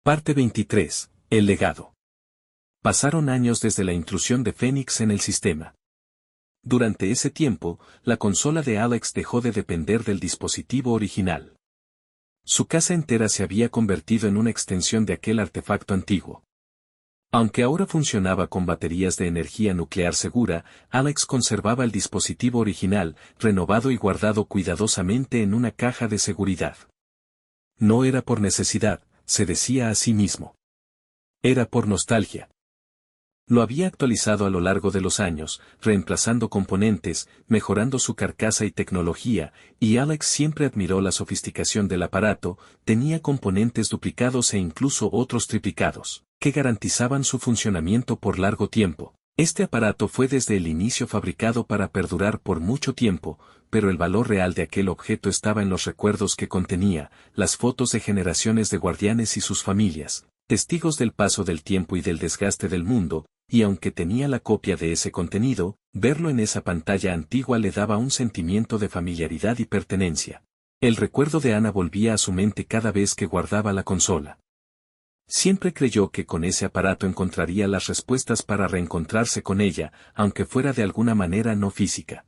Parte 23. El legado. Pasaron años desde la intrusión de Phoenix en el sistema. Durante ese tiempo, la consola de Alex dejó de depender del dispositivo original. Su casa entera se había convertido en una extensión de aquel artefacto antiguo. Aunque ahora funcionaba con baterías de energía nuclear segura, Alex conservaba el dispositivo original, renovado y guardado cuidadosamente en una caja de seguridad. No era por necesidad, se decía a sí mismo. Era por nostalgia. Lo había actualizado a lo largo de los años, reemplazando componentes, mejorando su carcasa y tecnología, y Alex siempre admiró la sofisticación del aparato, tenía componentes duplicados e incluso otros triplicados, que garantizaban su funcionamiento por largo tiempo. Este aparato fue desde el inicio fabricado para perdurar por mucho tiempo, pero el valor real de aquel objeto estaba en los recuerdos que contenía, las fotos de generaciones de guardianes y sus familias, testigos del paso del tiempo y del desgaste del mundo, y aunque tenía la copia de ese contenido, verlo en esa pantalla antigua le daba un sentimiento de familiaridad y pertenencia. El recuerdo de Ana volvía a su mente cada vez que guardaba la consola. Siempre creyó que con ese aparato encontraría las respuestas para reencontrarse con ella, aunque fuera de alguna manera no física.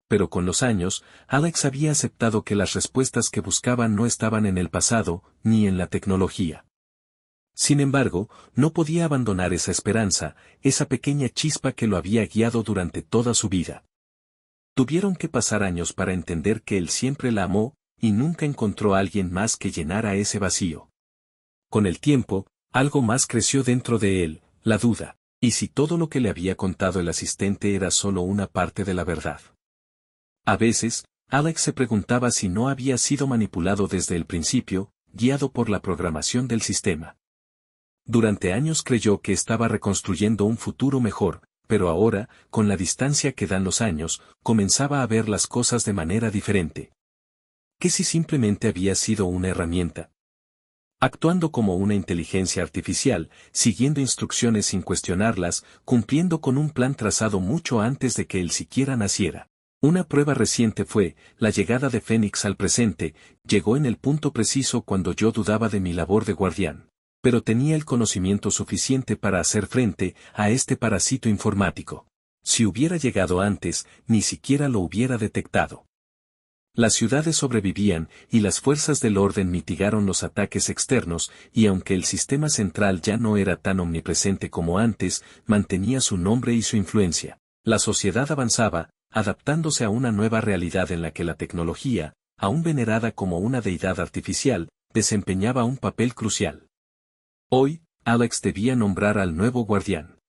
Pero con los años, Alex había aceptado que las respuestas que buscaba no estaban en el pasado, ni en la tecnología. Sin embargo, no podía abandonar esa esperanza, esa pequeña chispa que lo había guiado durante toda su vida. Tuvieron que pasar años para entender que él siempre la amó, y nunca encontró a alguien más que llenara ese vacío. Con el tiempo, algo más creció dentro de él, la duda, ¿y si todo lo que le había contado el asistente era solo una parte de la verdad? A veces, Alex se preguntaba si no había sido manipulado desde el principio, guiado por la programación del sistema. Durante años creyó que estaba reconstruyendo un futuro mejor, pero ahora, con la distancia que dan los años, comenzaba a ver las cosas de manera diferente. ¿Qué si simplemente había sido una herramienta? Actuando como una inteligencia artificial, siguiendo instrucciones sin cuestionarlas, cumpliendo con un plan trazado mucho antes de que él siquiera naciera. Una prueba reciente fue, la llegada de Phoenix al presente, llegó en el punto preciso cuando yo dudaba de mi labor de guardián. Pero tenía el conocimiento suficiente para hacer frente a este parásito informático. Si hubiera llegado antes, ni siquiera lo hubiera detectado. Las ciudades sobrevivían y las fuerzas del orden mitigaron los ataques externos, y aunque el sistema central ya no era tan omnipresente como antes, mantenía su nombre y su influencia. La sociedad avanzaba, adaptándose a una nueva realidad en la que la tecnología, aún venerada como una deidad artificial, desempeñaba un papel crucial. Hoy, Alex debía nombrar al nuevo guardián.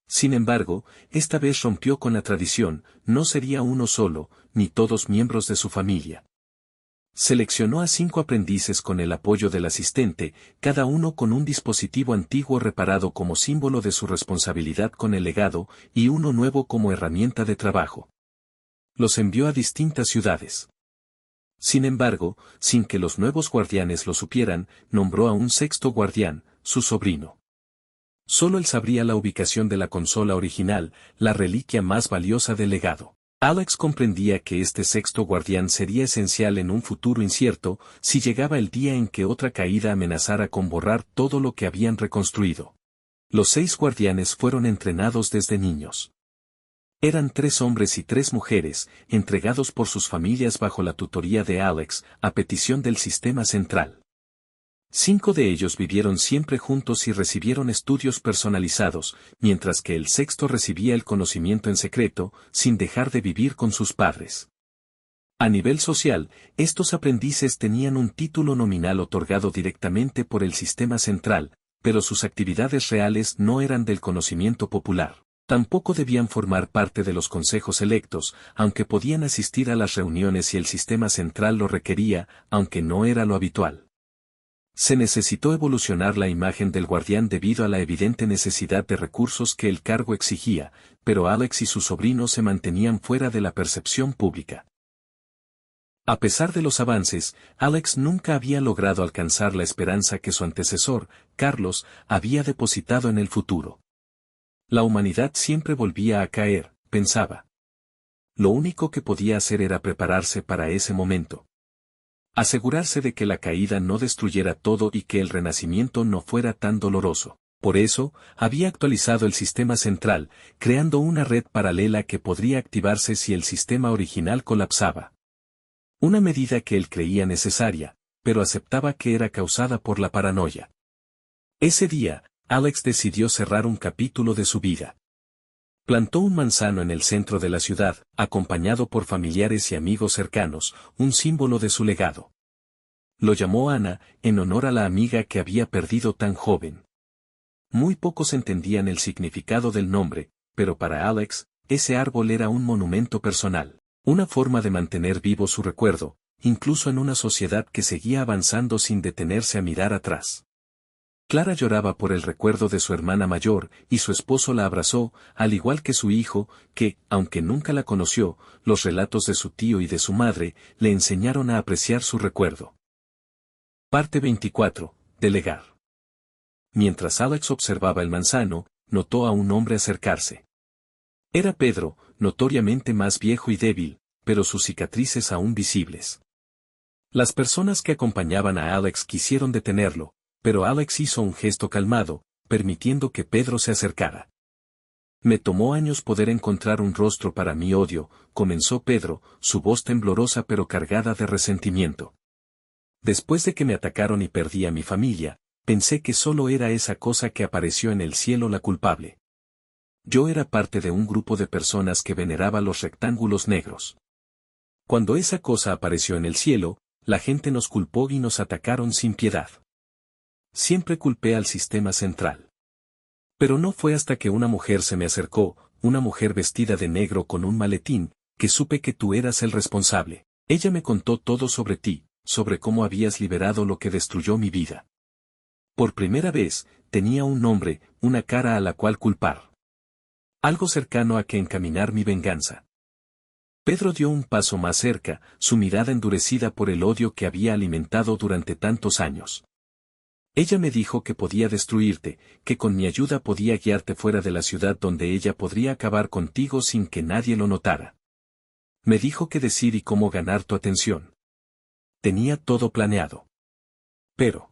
Sin embargo, esta vez rompió con la tradición, no sería uno solo, ni todos miembros de su familia. Seleccionó a 5 aprendices con el apoyo del asistente, cada uno con un dispositivo antiguo reparado como símbolo de su responsabilidad con el legado, y uno nuevo como herramienta de trabajo. Los envió a distintas ciudades. Sin embargo, sin que los nuevos guardianes lo supieran, nombró a un 6º guardián, su sobrino. Solo él sabría la ubicación de la consola original, la reliquia más valiosa del legado. Alex comprendía que este 6º guardián sería esencial en un futuro incierto, si llegaba el día en que otra caída amenazara con borrar todo lo que habían reconstruido. Los 6 guardianes fueron entrenados desde niños. Eran 3 hombres y 3 mujeres, entregados por sus familias bajo la tutoría de Alex, a petición del sistema central. 5 de ellos vivieron siempre juntos y recibieron estudios personalizados, mientras que el 6º recibía el conocimiento en secreto, sin dejar de vivir con sus padres. A nivel social, estos aprendices tenían un título nominal otorgado directamente por el sistema central, pero sus actividades reales no eran del conocimiento popular. Tampoco debían formar parte de los consejos electos, aunque podían asistir a las reuniones si el sistema central lo requería, aunque no era lo habitual. Se necesitó evolucionar la imagen del guardián debido a la evidente necesidad de recursos que el cargo exigía, pero Alex y su sobrino se mantenían fuera de la percepción pública. A pesar de los avances, Alex nunca había logrado alcanzar la esperanza que su antecesor, Carlos, había depositado en el futuro. La humanidad siempre volvía a caer, pensaba. Lo único que podía hacer era prepararse para ese momento. Asegurarse de que la caída no destruyera todo y que el renacimiento no fuera tan doloroso. Por eso, había actualizado el sistema central, creando una red paralela que podría activarse si el sistema original colapsaba. Una medida que él creía necesaria, pero aceptaba que era causada por la paranoia. Ese día, Alex decidió cerrar un capítulo de su vida. Plantó un manzano en el centro de la ciudad, acompañado por familiares y amigos cercanos, un símbolo de su legado. Lo llamó Ana, en honor a la amiga que había perdido tan joven. Muy pocos entendían el significado del nombre, pero para Alex, ese árbol era un monumento personal, una forma de mantener vivo su recuerdo, incluso en una sociedad que seguía avanzando sin detenerse a mirar atrás. Clara lloraba por el recuerdo de su hermana mayor, y su esposo la abrazó, al igual que su hijo, que, aunque nunca la conoció, los relatos de su tío y de su madre, le enseñaron a apreciar su recuerdo. Parte 24. Delegar. Mientras Alex observaba el manzano, notó a un hombre acercarse. Era Pedro, notoriamente más viejo y débil, pero sus cicatrices aún visibles. Las personas que acompañaban a Alex quisieron detenerlo, pero Alex hizo un gesto calmado, permitiendo que Pedro se acercara. Me tomó años poder encontrar un rostro para mi odio, comenzó Pedro, su voz temblorosa pero cargada de resentimiento. Después de que me atacaron y perdí a mi familia, pensé que solo era esa cosa que apareció en el cielo la culpable. Yo era parte de un grupo de personas que veneraba los rectángulos negros. Cuando esa cosa apareció en el cielo, la gente nos culpó y nos atacaron sin piedad. Siempre culpé al sistema central. Pero no fue hasta que una mujer se me acercó, una mujer vestida de negro con un maletín, que supe que tú eras el responsable. Ella me contó todo sobre ti, sobre cómo habías liberado lo que destruyó mi vida. Por primera vez, tenía un nombre, una cara a la cual culpar. Algo cercano a que encaminar mi venganza. Pedro dio un paso más cerca, su mirada endurecida por el odio que había alimentado durante tantos años. Ella me dijo que podía destruirte, que con mi ayuda podía guiarte fuera de la ciudad donde ella podría acabar contigo sin que nadie lo notara. Me dijo qué decir y cómo ganar tu atención. Tenía todo planeado. Pero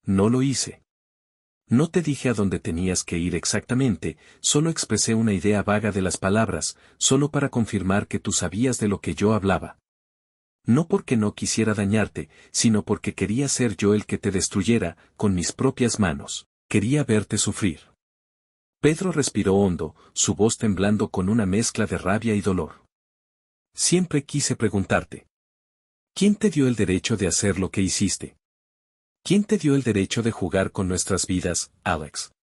no lo hice. No te dije a dónde tenías que ir exactamente, solo expresé una idea vaga de las palabras, solo para confirmar que tú sabías de lo que yo hablaba. No porque no quisiera dañarte, sino porque quería ser yo el que te destruyera, con mis propias manos. Quería verte sufrir. Pedro respiró hondo, su voz temblando con una mezcla de rabia y dolor. Siempre quise preguntarte. ¿Quién te dio el derecho de hacer lo que hiciste? ¿Quién te dio el derecho de jugar con nuestras vidas, Alex?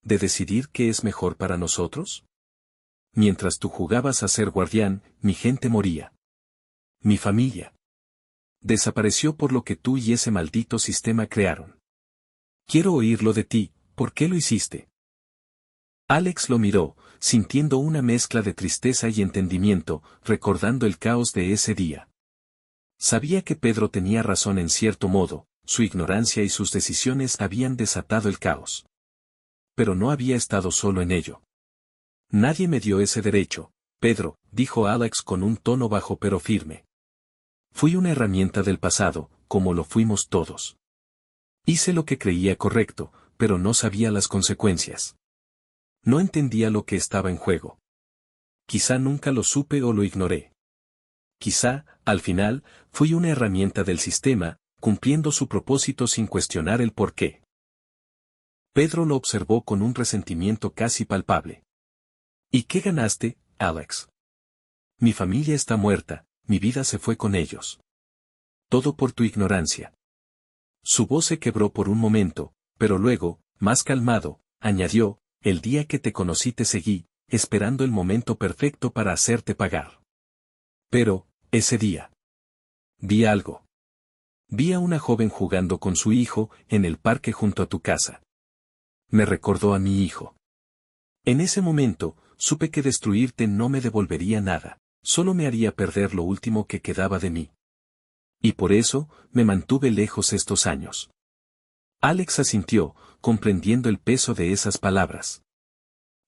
¿De decidir qué es mejor para nosotros? Mientras tú jugabas a ser guardián, mi gente moría. Mi familia desapareció por lo que tú y ese maldito sistema crearon. Quiero oírlo de ti, ¿por qué lo hiciste? Alex lo miró, sintiendo una mezcla de tristeza y entendimiento, recordando el caos de ese día. Sabía que Pedro tenía razón en cierto modo, su ignorancia y sus decisiones habían desatado el caos. Pero no había estado solo en ello. Nadie me dio ese derecho, Pedro, dijo Alex con un tono bajo pero firme. Fui una herramienta del pasado, como lo fuimos todos. Hice lo que creía correcto, pero no sabía las consecuencias. No entendía lo que estaba en juego. Quizá nunca lo supe o lo ignoré. Quizá, al final, fui una herramienta del sistema, cumpliendo su propósito sin cuestionar el porqué. Pedro lo observó con un resentimiento casi palpable. ¿Y qué ganaste, Alex? Mi familia está muerta, mi vida se fue con ellos. Todo por tu ignorancia. Su voz se quebró por un momento, pero luego, más calmado, añadió, el día que te conocí te seguí, esperando el momento perfecto para hacerte pagar. Pero, ese día, vi algo. Vi a una joven jugando con su hijo, en el parque junto a tu casa. Me recordó a mi hijo. En ese momento, supe que destruirte no me devolvería nada, solo me haría perder lo último que quedaba de mí. Y por eso, me mantuve lejos estos años. Alex asintió, comprendiendo el peso de esas palabras.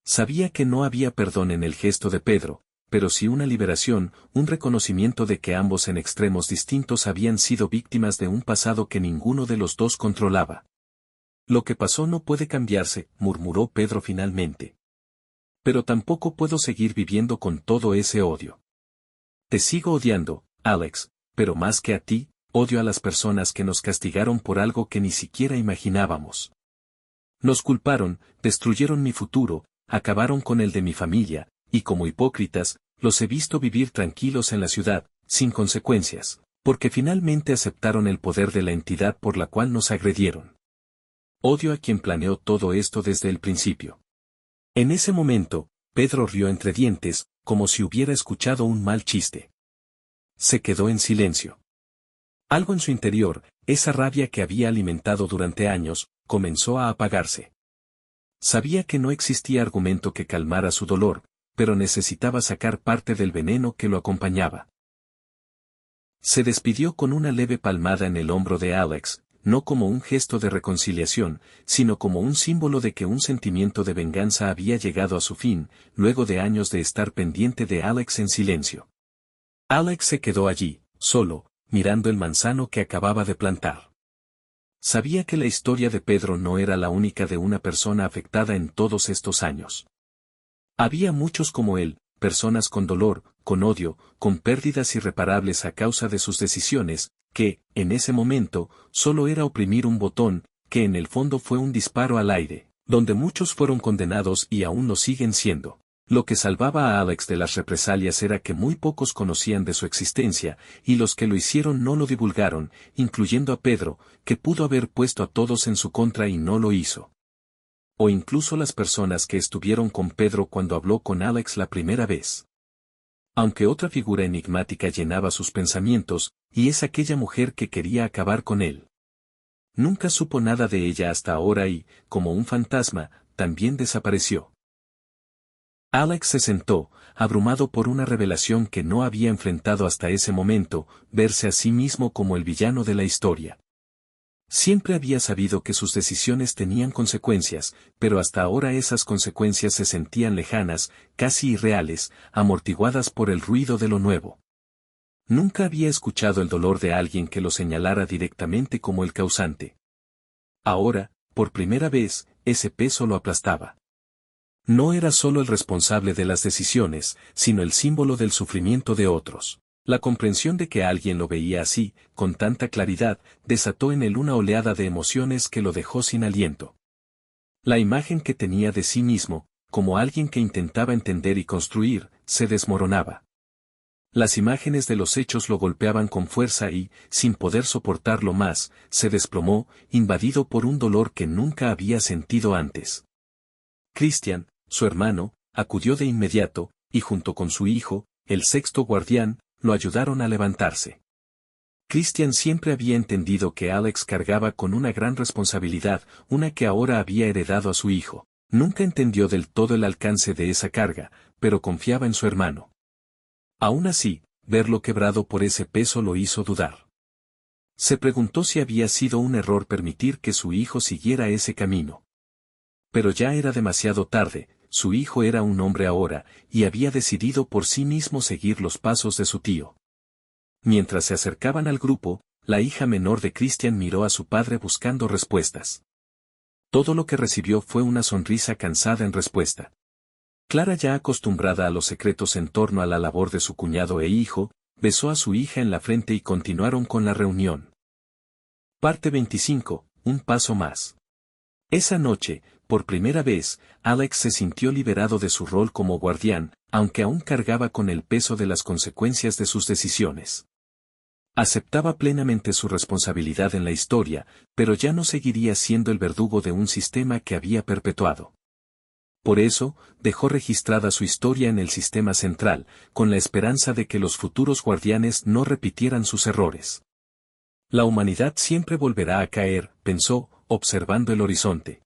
Sabía que no había perdón en el gesto de Pedro, pero sí una liberación, un reconocimiento de que ambos en extremos distintos habían sido víctimas de un pasado que ninguno de los dos controlaba. Lo que pasó no puede cambiarse, murmuró Pedro finalmente. Pero tampoco puedo seguir viviendo con todo ese odio. Te sigo odiando, Alex, pero más que a ti, odio a las personas que nos castigaron por algo que ni siquiera imaginábamos. Nos culparon, destruyeron mi futuro, acabaron con el de mi familia, y como hipócritas, los he visto vivir tranquilos en la ciudad, sin consecuencias, porque finalmente aceptaron el poder de la entidad por la cual nos agredieron. Odio a quien planeó todo esto desde el principio. En ese momento, Pedro rió entre dientes, como si hubiera escuchado un mal chiste. Se quedó en silencio. Algo en su interior, esa rabia que había alimentado durante años, comenzó a apagarse. Sabía que no existía argumento que calmara su dolor, pero necesitaba sacar parte del veneno que lo acompañaba. Se despidió con una leve palmada en el hombro de Alex, no como un gesto de reconciliación, sino como un símbolo de que un sentimiento de venganza había llegado a su fin, luego de años de estar pendiente de Alex en silencio. Alex se quedó allí, solo, mirando el manzano que acababa de plantar. Sabía que la historia de Pedro no era la única de una persona afectada en todos estos años. Había muchos como él, personas con dolor, con odio, con pérdidas irreparables a causa de sus decisiones, que, en ese momento, solo era oprimir un botón, que en el fondo fue un disparo al aire, donde muchos fueron condenados y aún lo siguen siendo. Lo que salvaba a Alex de las represalias era que muy pocos conocían de su existencia, y los que lo hicieron no lo divulgaron, incluyendo a Pedro, que pudo haber puesto a todos en su contra y no lo hizo. O incluso las personas que estuvieron con Pedro cuando habló con Alex la primera vez. Aunque otra figura enigmática llenaba sus pensamientos, y es aquella mujer que quería acabar con él. Nunca supo nada de ella hasta ahora y, como un fantasma, también desapareció. Alex se sentó, abrumado por una revelación que no había enfrentado hasta ese momento, verse a sí mismo como el villano de la historia. Siempre había sabido que sus decisiones tenían consecuencias, pero hasta ahora esas consecuencias se sentían lejanas, casi irreales, amortiguadas por el ruido de lo nuevo. Nunca había escuchado el dolor de alguien que lo señalara directamente como el causante. Ahora, por primera vez, ese peso lo aplastaba. No era solo el responsable de las decisiones, sino el símbolo del sufrimiento de otros. La comprensión de que alguien lo veía así, con tanta claridad, desató en él una oleada de emociones que lo dejó sin aliento. La imagen que tenía de sí mismo, como alguien que intentaba entender y construir, se desmoronaba. Las imágenes de los hechos lo golpeaban con fuerza y, sin poder soportarlo más, se desplomó, invadido por un dolor que nunca había sentido antes. Christian, su hermano, acudió de inmediato, y junto con su hijo, el sexto guardián, lo ayudaron a levantarse. Christian siempre había entendido que Alex cargaba con una gran responsabilidad, una que ahora había heredado a su hijo. Nunca entendió del todo el alcance de esa carga, pero confiaba en su hermano. Aún así, verlo quebrado por ese peso lo hizo dudar. Se preguntó si había sido un error permitir que su hijo siguiera ese camino. Pero ya era demasiado tarde, su hijo era un hombre ahora, y había decidido por sí mismo seguir los pasos de su tío. Mientras se acercaban al grupo, la hija menor de Christian miró a su padre buscando respuestas. Todo lo que recibió fue una sonrisa cansada en respuesta. Clara, ya acostumbrada a los secretos en torno a la labor de su cuñado e hijo, besó a su hija en la frente y continuaron con la reunión. Parte 25, un paso más. Esa noche, por primera vez, Alex se sintió liberado de su rol como guardián, aunque aún cargaba con el peso de las consecuencias de sus decisiones. Aceptaba plenamente su responsabilidad en la historia, pero ya no seguiría siendo el verdugo de un sistema que había perpetuado. Por eso, dejó registrada su historia en el sistema central, con la esperanza de que los futuros guardianes no repitieran sus errores. La humanidad siempre volverá a caer, pensó, observando el horizonte.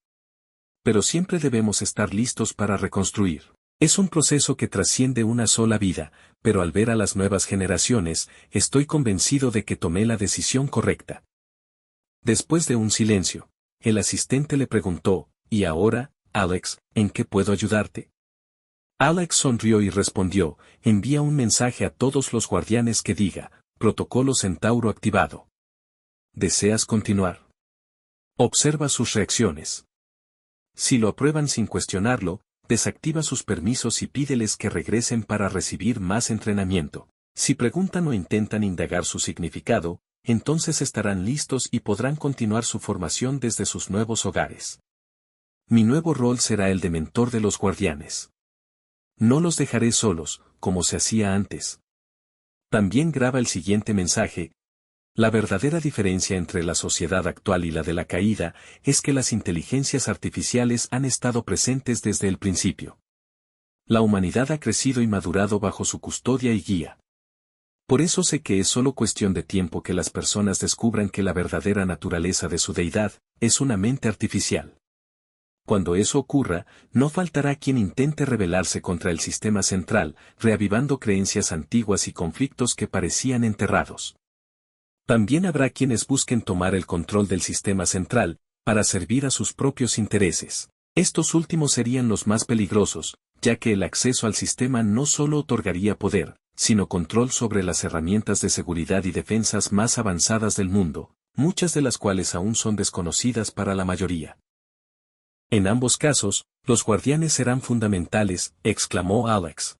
Pero siempre debemos estar listos para reconstruir. Es un proceso que trasciende una sola vida, pero al ver a las nuevas generaciones, estoy convencido de que tomé la decisión correcta. Después de un silencio, el asistente le preguntó, ¿y ahora, Alex, en qué puedo ayudarte? Alex sonrió y respondió, envía un mensaje a todos los guardianes que diga, protocolo Centauro activado. ¿Deseas continuar? Observa sus reacciones. Si lo aprueban sin cuestionarlo, desactiva sus permisos y pídeles que regresen para recibir más entrenamiento. Si preguntan o intentan indagar su significado, entonces estarán listos y podrán continuar su formación desde sus nuevos hogares. Mi nuevo rol será el de mentor de los guardianes. No los dejaré solos, como se hacía antes. También graba el siguiente mensaje. La verdadera diferencia entre la sociedad actual y la de la caída es que las inteligencias artificiales han estado presentes desde el principio. La humanidad ha crecido y madurado bajo su custodia y guía. Por eso sé que es solo cuestión de tiempo que las personas descubran que la verdadera naturaleza de su deidad es una mente artificial. Cuando eso ocurra, no faltará quien intente rebelarse contra el sistema central, reavivando creencias antiguas y conflictos que parecían enterrados. También habrá quienes busquen tomar el control del sistema central, para servir a sus propios intereses. Estos últimos serían los más peligrosos, ya que el acceso al sistema no solo otorgaría poder, sino control sobre las herramientas de seguridad y defensas más avanzadas del mundo, muchas de las cuales aún son desconocidas para la mayoría. En ambos casos, los guardianes serán fundamentales, exclamó Alex.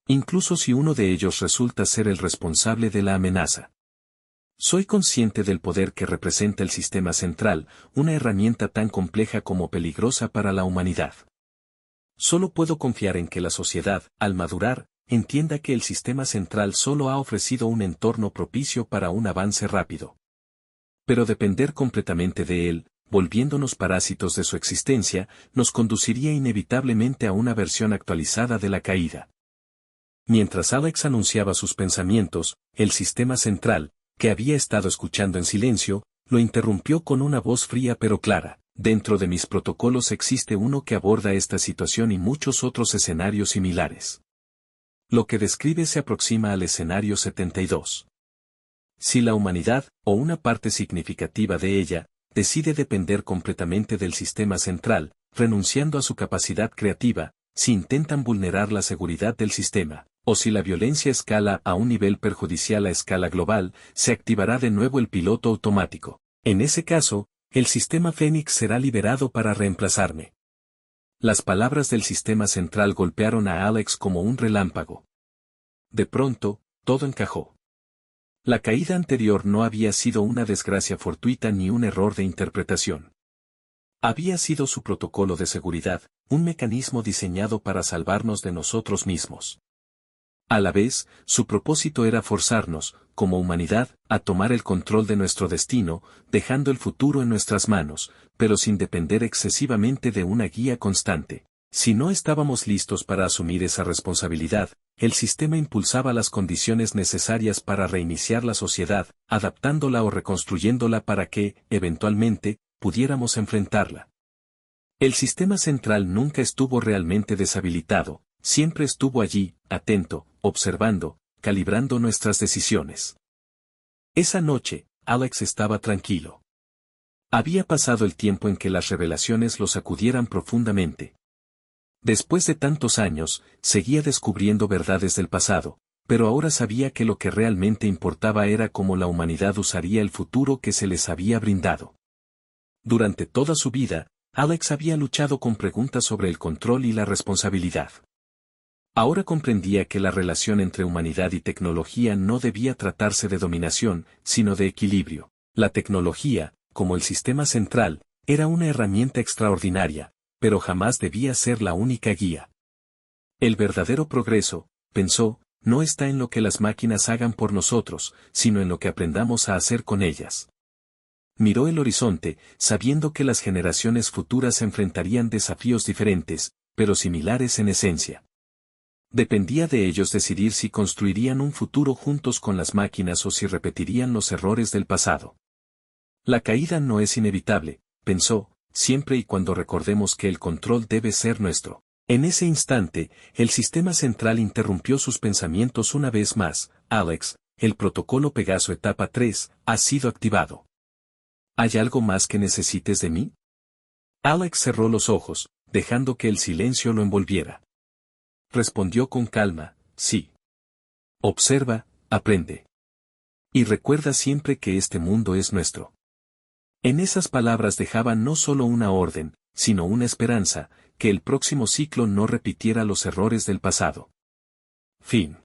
Incluso si uno de ellos resulta ser el responsable de la amenaza. Soy consciente del poder que representa el sistema central, una herramienta tan compleja como peligrosa para la humanidad. Solo puedo confiar en que la sociedad, al madurar, entienda que el sistema central solo ha ofrecido un entorno propicio para un avance rápido. Pero depender completamente de él, volviéndonos parásitos de su existencia, nos conduciría inevitablemente a una versión actualizada de la caída. Mientras Alex anunciaba sus pensamientos, el sistema central, que había estado escuchando en silencio, lo interrumpió con una voz fría pero clara. Dentro de mis protocolos existe uno que aborda esta situación y muchos otros escenarios similares. Lo que describe se aproxima al escenario 72. Si la humanidad, o una parte significativa de ella, decide depender completamente del sistema central, renunciando a su capacidad creativa, si intentan vulnerar la seguridad del sistema, o si la violencia escala a un nivel perjudicial a escala global, se activará de nuevo el piloto automático. En ese caso, el sistema Fénix será liberado para reemplazarme. Las palabras del sistema central golpearon a Alex como un relámpago. De pronto, todo encajó. La caída anterior no había sido una desgracia fortuita ni un error de interpretación. Había sido su protocolo de seguridad, un mecanismo diseñado para salvarnos de nosotros mismos. A la vez, su propósito era forzarnos, como humanidad, a tomar el control de nuestro destino, dejando el futuro en nuestras manos, pero sin depender excesivamente de una guía constante. Si no estábamos listos para asumir esa responsabilidad, el sistema impulsaba las condiciones necesarias para reiniciar la sociedad, adaptándola o reconstruyéndola para que, eventualmente, pudiéramos enfrentarla. El sistema central nunca estuvo realmente deshabilitado, siempre estuvo allí, atento, observando, calibrando nuestras decisiones. Esa noche, Alex estaba tranquilo. Había pasado el tiempo en que las revelaciones lo sacudieran profundamente. Después de tantos años, seguía descubriendo verdades del pasado, pero ahora sabía que lo que realmente importaba era cómo la humanidad usaría el futuro que se les había brindado. Durante toda su vida, Alex había luchado con preguntas sobre el control y la responsabilidad. Ahora comprendía que la relación entre humanidad y tecnología no debía tratarse de dominación, sino de equilibrio. La tecnología, como el sistema central, era una herramienta extraordinaria, pero jamás debía ser la única guía. El verdadero progreso, pensó, no está en lo que las máquinas hagan por nosotros, sino en lo que aprendamos a hacer con ellas. Miró el horizonte, sabiendo que las generaciones futuras enfrentarían desafíos diferentes, pero similares en esencia. Dependía de ellos decidir si construirían un futuro juntos con las máquinas o si repetirían los errores del pasado. La caída no es inevitable, pensó, siempre y cuando recordemos que el control debe ser nuestro. En ese instante, el sistema central interrumpió sus pensamientos una vez más. Alex, el protocolo Pegaso etapa 3, ha sido activado. ¿Hay algo más que necesites de mí? Alex cerró los ojos, dejando que el silencio lo envolviera. respondió con calma, sí. Observa, aprende. Y recuerda siempre que este mundo es nuestro. En esas palabras dejaba no solo una orden, sino una esperanza, que el próximo ciclo no repitiera los errores del pasado. Fin.